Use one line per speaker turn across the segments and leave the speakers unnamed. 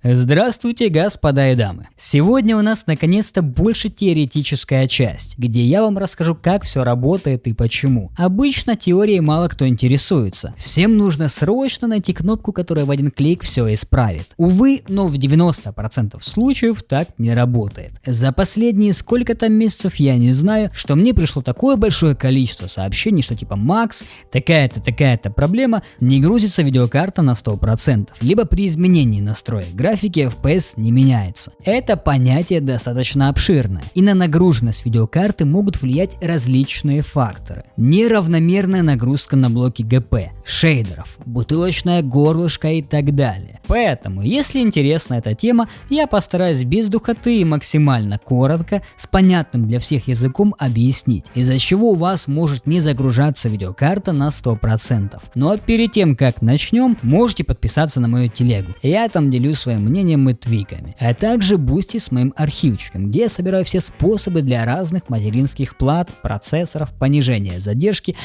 Здравствуйте, господа и дамы! Сегодня у нас наконец-то больше теоретическая часть, где я вам расскажу, как все работает и почему. Обычно теорией мало кто интересуется. Всем нужно срочно найти кнопку, которая в один клик все исправит. Увы, но в 90% случаев так не работает. За последние сколько-то месяцев я не знаю, что мне пришло такое большое количество сообщений, что типа «Макс, такая-то проблема, не грузится видеокарта на 100%». Либо при изменении настроек графики FPS не меняется. Это понятие достаточно обширное, и на нагруженность видеокарты могут влиять различные факторы. Неравномерная нагрузка на блоки ГП, шейдеров, бутылочное горлышко и так далее. Поэтому, если интересна эта тема, я постараюсь без духоты и максимально коротко, с понятным для всех языком объяснить, из-за чего у вас может не загружаться видеокарта на 100%. Но перед тем, как начнем, можете подписаться на мою телегу. Я там делюсь своим мнением и твиками, а также Бусти с моим архивчиком, где я собираю все способы для разных материнских плат, процессоров, понижения задержки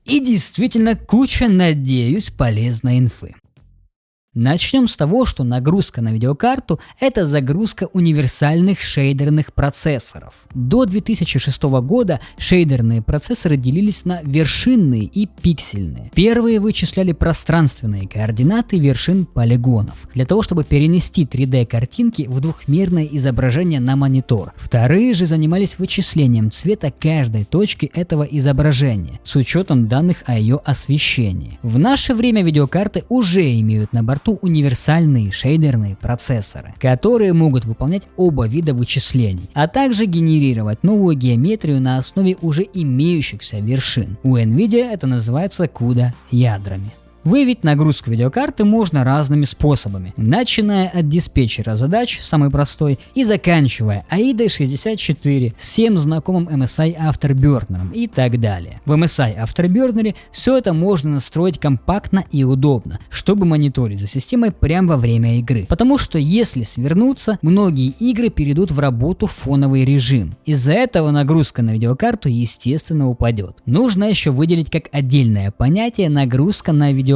и действительно куча, надеюсь, полезной инфы. Начнем с того, что нагрузка на видеокарту – это загрузка универсальных шейдерных процессоров. До 2006 года шейдерные процессоры делились на вершинные и пиксельные. Первые вычисляли пространственные координаты вершин полигонов, для того чтобы перенести 3D-картинки в двухмерное изображение на монитор. Вторые же занимались вычислением цвета каждой точки этого изображения, с учетом данных о ее освещении. В наше время видеокарты уже имеют на борту универсальные шейдерные процессоры, которые могут выполнять оба вида вычислений, а также генерировать новую геометрию на основе уже имеющихся вершин. У NVIDIA это называется CUDA-ядрами. Выявить нагрузку видеокарты можно разными способами, начиная от диспетчера задач, самый простой, и заканчивая AIDA 64, всем знакомым MSI Afterburner и так далее. В MSI Afterburner все это можно настроить компактно и удобно, чтобы мониторить за системой прямо во время игры. Потому что если свернуться, многие игры перейдут в работу в фоновый режим. Из-за этого нагрузка на видеокарту естественно упадет. Нужно еще выделить как отдельное понятие нагрузка на видеопамять.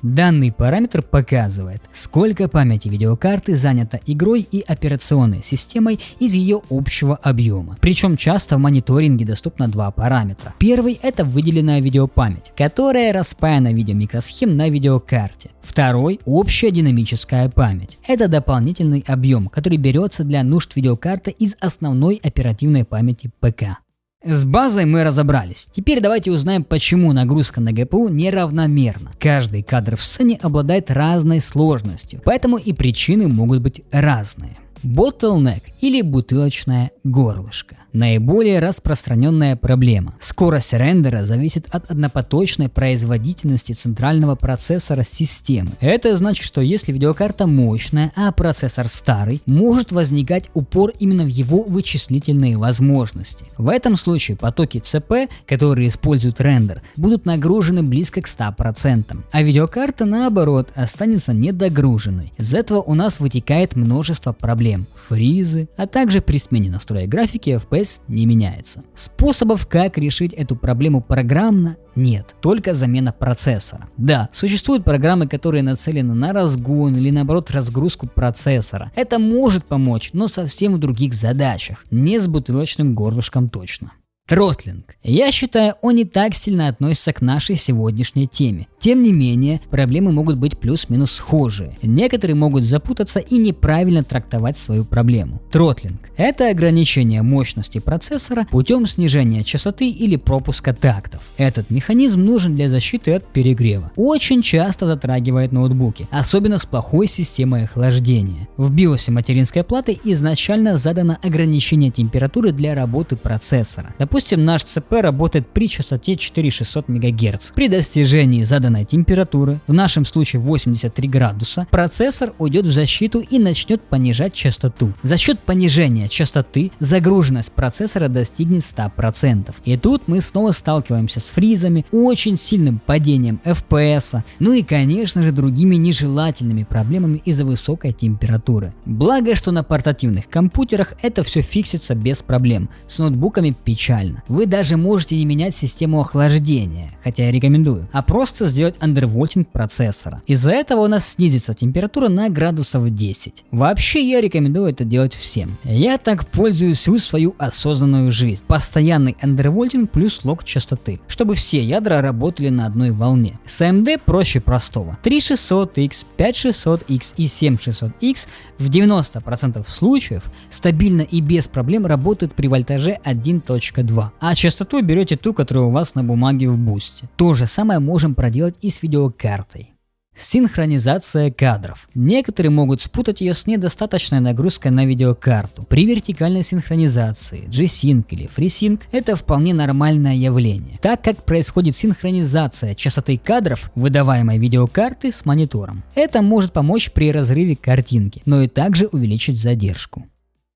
Данный параметр показывает, сколько памяти видеокарты занято игрой и операционной системой из ее общего объема. Причем часто в мониторинге доступно два параметра. Первый – это выделенная видеопамять, которая распаяна в виде микросхем на видеокарте. Второй – общая динамическая память. Это дополнительный объем, который берется для нужд видеокарты из основной оперативной памяти ПК. С базой мы разобрались. Теперь давайте узнаем, почему нагрузка на ГПУ неравномерна. Каждый кадр в сцене обладает разной сложностью, поэтому и причины могут быть разные. Bottleneck или бутылочное горлышко. Наиболее распространенная проблема. Скорость рендера зависит от однопоточной производительности центрального процессора системы. Это значит, что если видеокарта мощная, а процессор старый, может возникать упор именно в его вычислительные возможности. В этом случае потоки ЦП, которые используют рендер, будут нагружены близко к 100%, а видеокарта наоборот останется недогруженной. Из этого у нас вытекает множество проблем. Фризы, а также при смене настроек графики FPS не меняется. Способов, как решить эту проблему программно, нет, только замена процессора. Да, существуют программы, которые нацелены на разгон или наоборот разгрузку процессора. Это может помочь, но совсем в других задачах, не с бутылочным горлышком точно. Тротлинг. Я считаю, он не так сильно относится к нашей сегодняшней теме. Тем не менее, проблемы могут быть плюс-минус схожие. Некоторые могут запутаться и неправильно трактовать свою проблему. Тротлинг – это ограничение мощности процессора путем снижения частоты или пропуска тактов. Этот механизм нужен для защиты от перегрева. Очень часто затрагивает ноутбуки, особенно с плохой системой охлаждения. В биосе материнской платы изначально задано ограничение температуры для работы процессора. Допустим, наш ЦП работает при частоте 4600 МГц. При достижении заданной температуры, в нашем случае 83 градуса, процессор уйдет в защиту и начнет понижать частоту. За счет понижения частоты загруженность процессора достигнет 100%. И тут мы снова сталкиваемся с фризами, очень сильным падением FPS, ну и конечно же другими нежелательными проблемами из-за высокой температуры. Благо, что на портативных компьютерах это все фиксится без проблем, с ноутбуками печально. Вы даже можете не менять систему охлаждения, хотя я рекомендую, а просто сделать сделать андервольтинг процессора. Из-за этого у нас снизится температура на градусов 10. Вообще я рекомендую это делать всем. Я так пользуюсь всю свою осознанную жизнь. Постоянный андервольтинг плюс лог частоты, чтобы все ядра работали на одной волне. С AMD проще простого. 3600X, 5600X и 7600X в 90% случаев стабильно и без проблем работают при вольтаже 1.2. А частоту берете ту, которая у вас на бумаге в бусте. То же самое можем проделать и с видеокартой. Синхронизация кадров. Некоторые могут спутать ее с недостаточной нагрузкой на видеокарту. При вертикальной синхронизации, G-Sync или FreeSync, это вполне нормальное явление, так как происходит синхронизация частоты кадров, выдаваемой видеокарты, с монитором. Это может помочь при разрыве картинки, но и также увеличить задержку.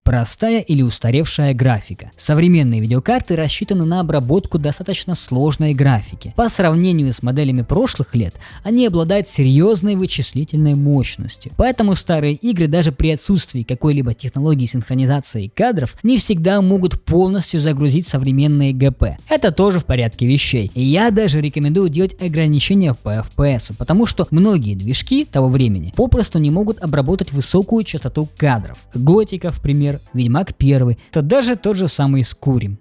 Простая или устаревшая графика. Современные видеокарты рассчитаны на обработку достаточно сложной графики. По сравнению с моделями прошлых лет, они обладают серьезной вычислительной мощностью. Поэтому старые игры даже при отсутствии какой-либо технологии синхронизации кадров не всегда могут полностью загрузить современные ГП. Это тоже в порядке вещей. И я даже рекомендую делать ограничения по FPS, потому что многие движки того времени попросту не могут обработать высокую частоту кадров. Готика, в пример, Ведьмак 1, то даже тот же самый Skyrim.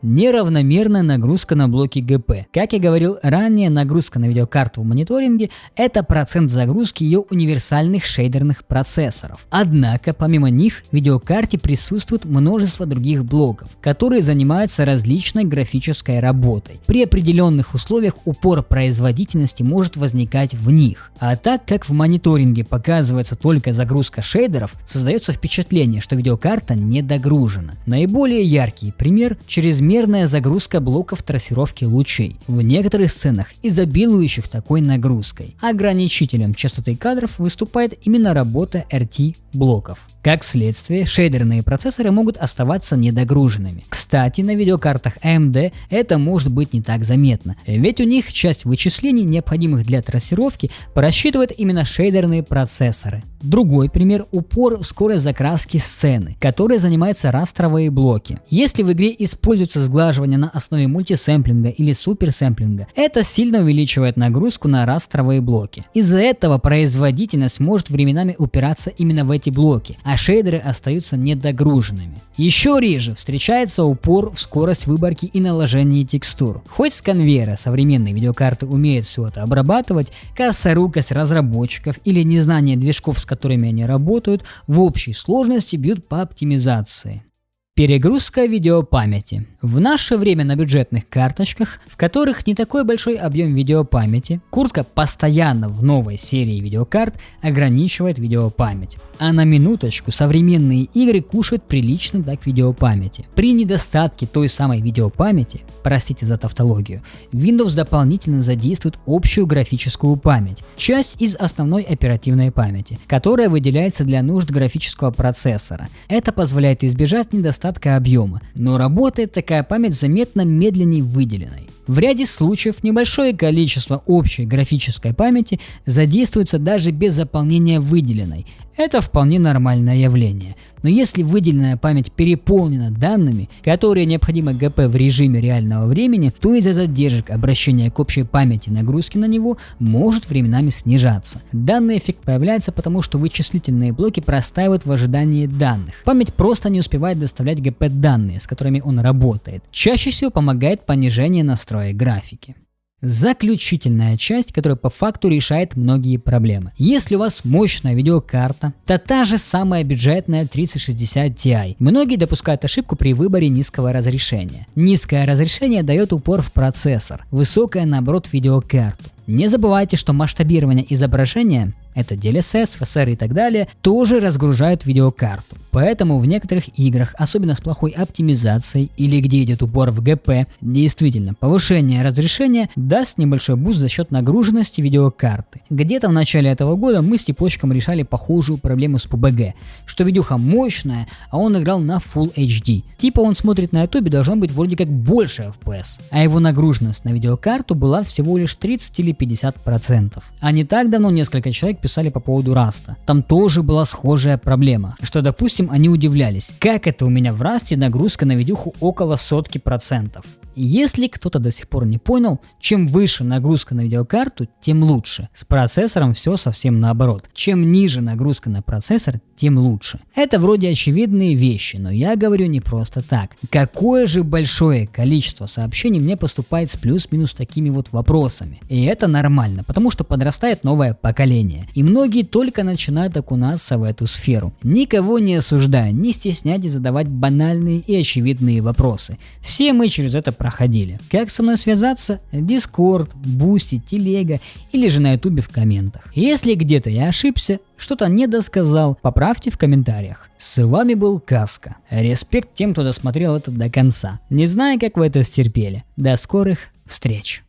Неравномерная нагрузка на блоки ГП. Как я говорил ранее, нагрузка на видеокарту в мониторинге – это процент загрузки ее универсальных шейдерных процессоров. Однако, помимо них, в видеокарте присутствует множество других блоков, которые занимаются различной графической работой. При определенных условиях упор производительности может возникать в них. А так как в мониторинге показывается только загрузка шейдеров, создается впечатление, что видеокарта недогружена. Наиболее яркий пример – чрезмерная загрузка блоков трассировки лучей. В некоторых сценах, изобилующих такой нагрузкой, ограничителем частоты кадров выступает именно работа RT блоков. Как следствие, шейдерные процессоры могут оставаться недогруженными. Кстати, на видеокартах AMD это может быть не так заметно, ведь у них часть вычислений, необходимых для трассировки, просчитывают именно шейдерные процессоры. Другой пример – упор в скорость закраски сцены, которой занимаются растровые блоки. Если в игре используется сглаживание на основе мультисэмплинга или суперсэмплинга, это сильно увеличивает нагрузку на растровые блоки. Из-за этого производительность может временами упираться именно в эти блоки, а шейдеры остаются недогруженными. Еще реже встречается упор в скорость выборки и наложения текстур. Хоть с конвейера современные видеокарты умеют все это обрабатывать, косорукость разработчиков или незнание движков, с которыми они работают, в общей сложности бьют по оптимизации. Перегрузка видеопамяти. В наше время на бюджетных карточках, в которых не такой большой объем видеопамяти, куртка постоянно в новой серии видеокарт ограничивает видеопамять. А на минуточку, современные игры кушают прилично так видеопамяти. При недостатке той самой видеопамяти, простите за тавтологию, Windows дополнительно задействует общую графическую память, часть из основной оперативной памяти, которая выделяется для нужд графического процессора. Это позволяет избежать недостатка объема, но работает такая память заметно медленнее выделенной. В ряде случаев небольшое количество общей графической памяти задействуется даже без заполнения выделенной. Это вполне нормальное явление. Но если выделенная память переполнена данными, которые необходимы ГП в режиме реального времени, то из-за задержек обращения к общей памяти нагрузки на него может временами снижаться. Данный эффект появляется потому, что вычислительные блоки простаивают в ожидании данных. Память просто не успевает доставлять ГП данные, с которыми он работает. Чаще всего помогает понижение настроек графики. Заключительная часть, которая по факту решает многие проблемы. Если у вас мощная видеокарта, то та же самая бюджетная 3060 Ti. Многие допускают ошибку при выборе низкого разрешения. Низкое разрешение дает упор в процессор, высокое наоборот в видеокарту. Не забывайте, что масштабирование изображения, это DLSS, FSR и так далее, тоже разгружают видеокарту. Поэтому в некоторых играх, особенно с плохой оптимизацией или где идет упор в ГП, действительно повышение разрешения даст небольшой буст за счет нагруженности видеокарты. Где-то в начале этого года мы с Типочком решали похожую проблему с PUBG, что видюха мощная, а он играл на Full HD. Типа он смотрит на ютубе, должно быть вроде как больше FPS, а его нагруженность на видеокарту была всего лишь 30 или 50%. А не так давно несколько человек писали по поводу Раста. Там тоже была схожая проблема, что, допустим, они удивлялись, как это у меня в Расте нагрузка на видюху около 100%. Если кто-то до сих пор не понял, чем выше нагрузка на видеокарту, тем лучше. С процессором все совсем наоборот. Чем ниже нагрузка на процессор, тем лучше. Это вроде очевидные вещи, но я говорю не просто так. Какое же большое количество сообщений мне поступает с плюс-минус такими вот вопросами. И это нормально, потому что подрастает новое поколение. И многие только начинают окунаться в эту сферу. Никого не осуждаю, не стесняйтесь задавать банальные и очевидные вопросы. Все мы через это проходили. Как со мной связаться? Discord, Boosty, Телега или же на YouTube в комментах. Если где-то я ошибся, что-то не досказал, поправьте в комментариях. С вами был Каска. Респект тем, кто досмотрел это до конца. Не знаю, как вы это стерпели. До скорых встреч.